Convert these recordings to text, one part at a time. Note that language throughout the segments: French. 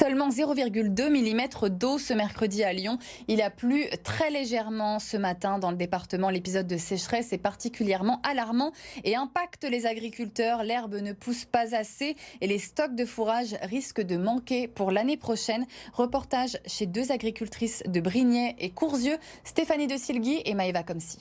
Seulement 0,2 mm d'eau ce mercredi à Lyon. Il a plu très légèrement ce matin dans le département. L'épisode de sécheresse est particulièrement alarmant et impacte les agriculteurs. L'herbe ne pousse pas assez et les stocks de fourrage risquent de manquer pour l'année prochaine. Reportage chez deux agricultrices de Brignais et Courzieux, Stéphanie de Silgui et Maëva Comsi.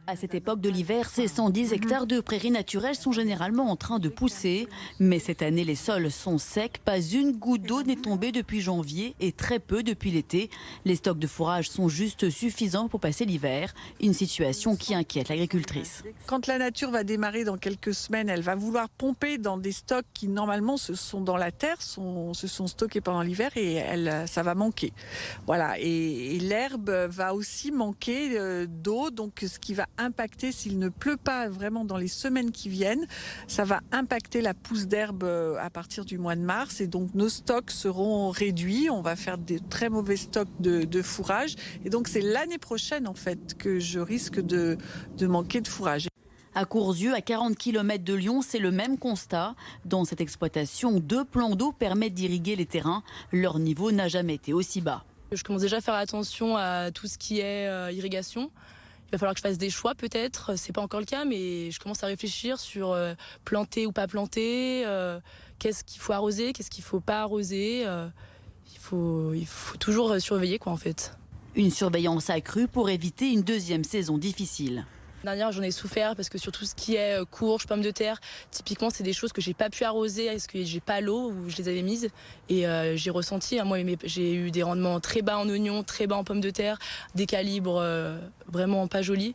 À cette époque de l'hiver, ces 110 hectares de prairies naturelles sont généralement en train de pousser. Mais cette année, les sols sont secs. Pas une goutte d'eau n'est tombée depuis janvier et très peu depuis l'été. Les stocks de fourrage sont juste suffisants pour passer l'hiver. Une situation qui inquiète l'agricultrice. Quand la nature va démarrer dans quelques semaines, elle va vouloir pomper dans des stocks qui normalement se sont dans la terre, se sont stockés pendant l'hiver et ça va manquer. Voilà. Et l'herbe va aussi manquer d'eau, donc ce qui va impacter, s'il ne pleut pas vraiment dans les semaines qui viennent, ça va impacter la pousse d'herbe à partir du mois de mars et donc nos stocks seront réduits, on va faire des très mauvais stocks de fourrage et donc c'est l'année prochaine en fait que je risque de manquer de fourrage. À Courzieux, à 40 km de Lyon, c'est le même constat. Dans cette exploitation, 2 plans d'eau permettent d'irriguer les terrains. Leur niveau n'a jamais été aussi bas. Je commence déjà à faire attention à tout ce qui est irrigation. Il va falloir que je fasse des choix peut-être, c'est pas encore le cas, mais je commence à réfléchir sur planter ou pas planter, qu'est-ce qu'il faut arroser, qu'est-ce qu'il faut pas arroser. Il faut toujours surveiller quoi en fait. Une surveillance accrue pour éviter une deuxième saison difficile. L'année dernière, j'en ai souffert parce que sur tout ce qui est courge, pommes de terre, typiquement, c'est des choses que j'ai pas pu arroser parce que j'ai pas l'eau où je les avais mises. Et j'ai ressenti, moi, j'ai eu des rendements très bas en oignons, très bas en pommes de terre, des calibres vraiment pas jolis.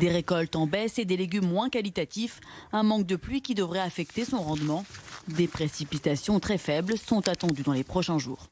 Des récoltes en baisse et des légumes moins qualitatifs. Un manque de pluie qui devrait affecter son rendement. Des précipitations très faibles sont attendues dans les prochains jours.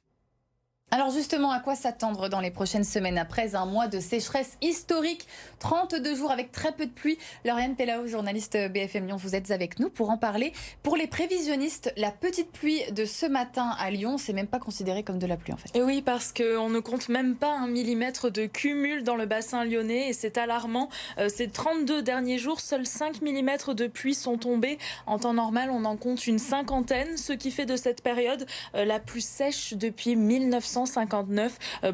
Alors justement, à quoi s'attendre dans les prochaines semaines après un mois de sécheresse historique, 32 jours avec très peu de pluie. Lauriane Pellao, journaliste BFM Lyon, vous êtes avec nous pour en parler. Pour les prévisionnistes, la petite pluie de ce matin à Lyon, c'est même pas considéré comme de la pluie en fait. Et oui, parce qu'on ne compte même pas 1 millimètre de cumul dans le bassin lyonnais et c'est alarmant. Ces 32 derniers jours, seuls 5 millimètres de pluie sont tombés. En temps normal, on en compte une cinquantaine, ce qui fait de cette période la plus sèche depuis 1959.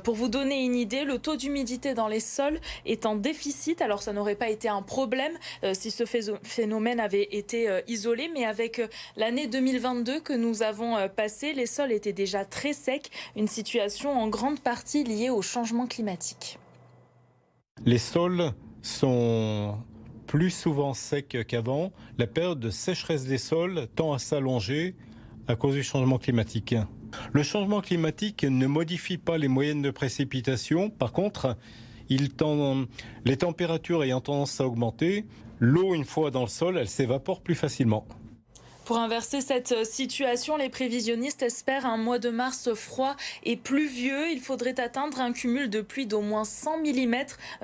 Pour vous donner une idée, le taux d'humidité dans les sols est en déficit. Alors ça n'aurait pas été un problème si ce phénomène avait été isolé, mais avec l'année 2022 que nous avons passée, les sols étaient déjà très secs, une situation en grande partie liée au changement climatique. Les sols sont plus souvent secs qu'avant. La période de sécheresse des sols tend à s'allonger à cause du changement climatique. Le changement climatique ne modifie pas les moyennes de précipitations. Par contre, les températures ayant tendance à augmenter, l'eau, une fois dans le sol, elle s'évapore plus facilement. Pour inverser cette situation, les prévisionnistes espèrent un mois de mars froid et pluvieux. Il faudrait atteindre un cumul de pluie d'au moins 100 mm.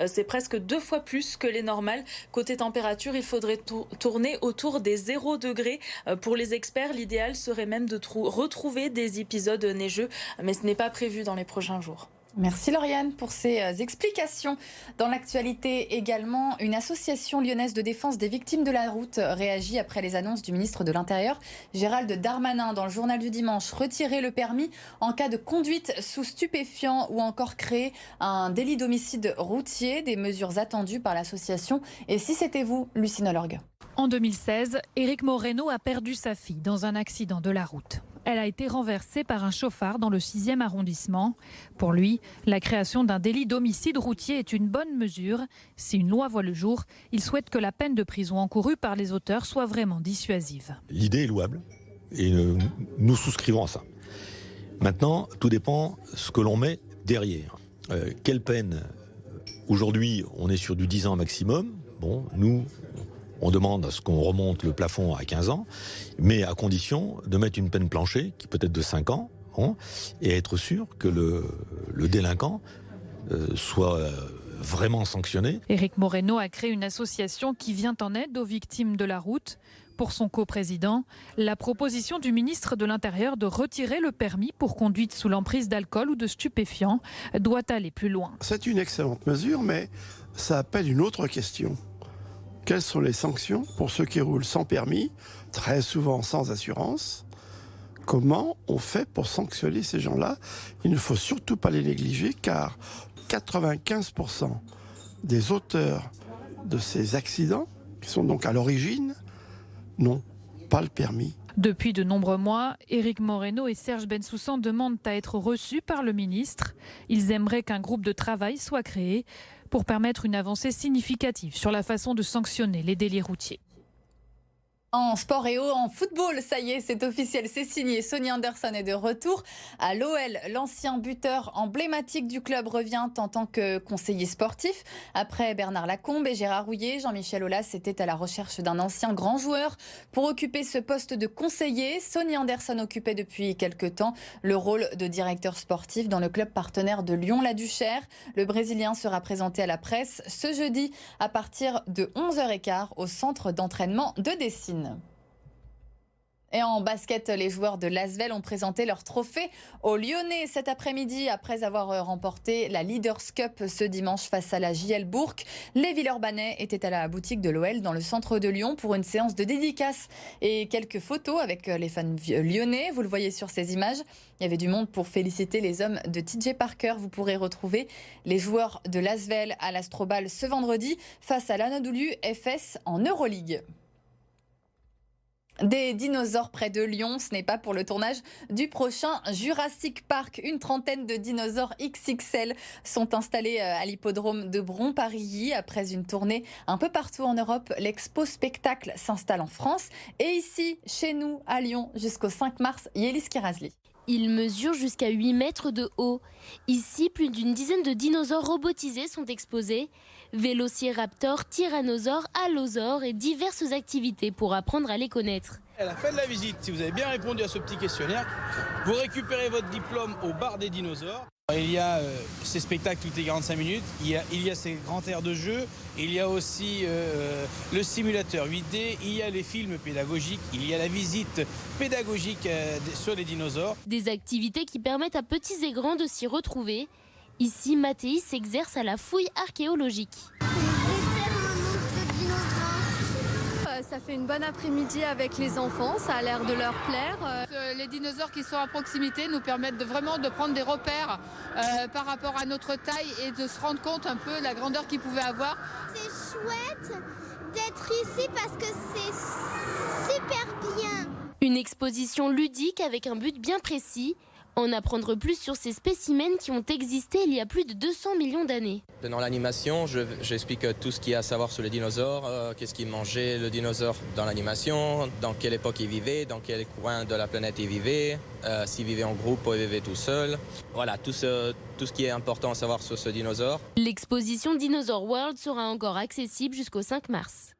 C'est presque 2 fois plus que les normales. Côté température, il faudrait tourner autour des 0 degrés. Pour les experts, l'idéal serait même de retrouver des épisodes neigeux, mais ce n'est pas prévu dans les prochains jours. Merci Lauriane pour ces explications. Dans l'actualité également, une association lyonnaise de défense des victimes de la route réagit après les annonces du ministre de l'Intérieur, Gérald Darmanin, dans le journal du dimanche. Retirer le permis en cas de conduite sous stupéfiants ou encore créer un délit d'homicide routier, des mesures attendues par l'association. Et si c'était vous, Lucine Olorgue? En 2016, Éric Moreno a perdu sa fille dans un accident de la route. Elle a été renversée par un chauffard dans le 6e arrondissement. Pour lui, la création d'un délit d'homicide routier est une bonne mesure. Si une loi voit le jour, il souhaite que la peine de prison encourue par les auteurs soit vraiment dissuasive. L'idée est louable et nous souscrivons à ça. Maintenant, tout dépend ce que l'on met derrière. Quelle peine? Aujourd'hui, on est sur du 10 ans maximum. Bon, nous, on demande à ce qu'on remonte le plafond à 15 ans, mais à condition de mettre une peine planchée, qui peut être de 5 ans, et être sûr que le délinquant soit vraiment sanctionné. Éric Moreno a créé une association qui vient en aide aux victimes de la route. Pour son coprésident, la proposition du ministre de l'Intérieur de retirer le permis pour conduite sous l'emprise d'alcool ou de stupéfiants doit aller plus loin. C'est une excellente mesure, mais ça appelle une autre question. Quelles sont les sanctions pour ceux qui roulent sans permis, très souvent sans assurance, Comment on fait pour sanctionner ces gens-là? Il ne faut surtout pas les négliger, car 95% des auteurs de ces accidents, qui sont donc à l'origine, n'ont pas le permis. Depuis de nombreux mois, Éric Moreno et Serge Bensoussan demandent à être reçus par le ministre. Ils aimeraient qu'un groupe de travail soit créé pour permettre une avancée significative sur la façon de sanctionner les délits routiers. En sport et en football, ça y est, c'est officiel, c'est signé. Sonny Anderson est de retour à l'OL. L'ancien buteur emblématique du club revient en tant que conseiller sportif. Après Bernard Lacombe et Gérard Houllier, Jean-Michel Aulas était à la recherche d'un ancien grand joueur pour occuper ce poste de conseiller. Sonny Anderson occupait depuis quelques temps le rôle de directeur sportif dans le club partenaire de Lyon-la-Duchère. Le Brésilien sera présenté à la presse ce jeudi à partir de 11h15 au centre d'entraînement de Dessines. Et en basket, les joueurs de l'Asvel ont présenté leur trophée aux Lyonnais cet après-midi après avoir remporté la Leaders Cup ce dimanche face à la JL Bourg. Les Villeurbanais étaient à la boutique de l'OL dans le centre de Lyon pour une séance de dédicace et quelques photos avec les fans lyonnais. Vous le voyez sur ces images. Il y avait du monde pour féliciter les hommes de TJ Parker. Vous pourrez retrouver les joueurs de l'Asvel à l'Astrobal ce vendredi face à l'Anadolu FS en Euroleague. Des dinosaures près de Lyon, ce n'est pas pour le tournage du prochain Jurassic Park. Une trentaine de dinosaures XXL sont installés à l'hippodrome de Bron-Parilly. Après une tournée un peu partout en Europe, l'expo spectacle s'installe en France. Et ici, chez nous, à Lyon, jusqu'au 5 mars, Yélis Kirazli. Il mesure jusqu'à 8 mètres de haut. Ici, plus d'une dizaine de dinosaures robotisés sont exposés. Vélociraptor, tyrannosaures, allosaures et diverses activités pour apprendre à les connaître. À la fin de la visite, si vous avez bien répondu à ce petit questionnaire, vous récupérez votre diplôme au bar des dinosaures. Il y a ces spectacles toutes les 45 minutes, il y a ces grands aires de jeu, il y a aussi le simulateur 8D, il y a les films pédagogiques, il y a la visite pédagogique sur les dinosaures. Des activités qui permettent à petits et grands de s'y retrouver. Ici, Mathéis s'exerce à la fouille archéologique. Ça fait une bonne après-midi avec les enfants, ça a l'air de leur plaire. Les dinosaures qui sont à proximité nous permettent vraiment de prendre des repères par rapport à notre taille et de se rendre compte un peu de la grandeur qu'ils pouvaient avoir. C'est chouette d'être ici parce que c'est super bien. Une exposition ludique avec un but bien précis. En apprendre plus sur ces spécimens qui ont existé il y a plus de 200 millions d'années. Dans l'animation, j'explique tout ce qu'il y a à savoir sur les dinosaures, qu'est-ce qu'il mangeait le dinosaure dans l'animation, dans quelle époque il vivait, dans quel coin de la planète il vivait, s'il vivait en groupe ou il vivait tout seul. Voilà, tout ce qui est important à savoir sur ce dinosaure. L'exposition Dinosaur World sera encore accessible jusqu'au 5 mars.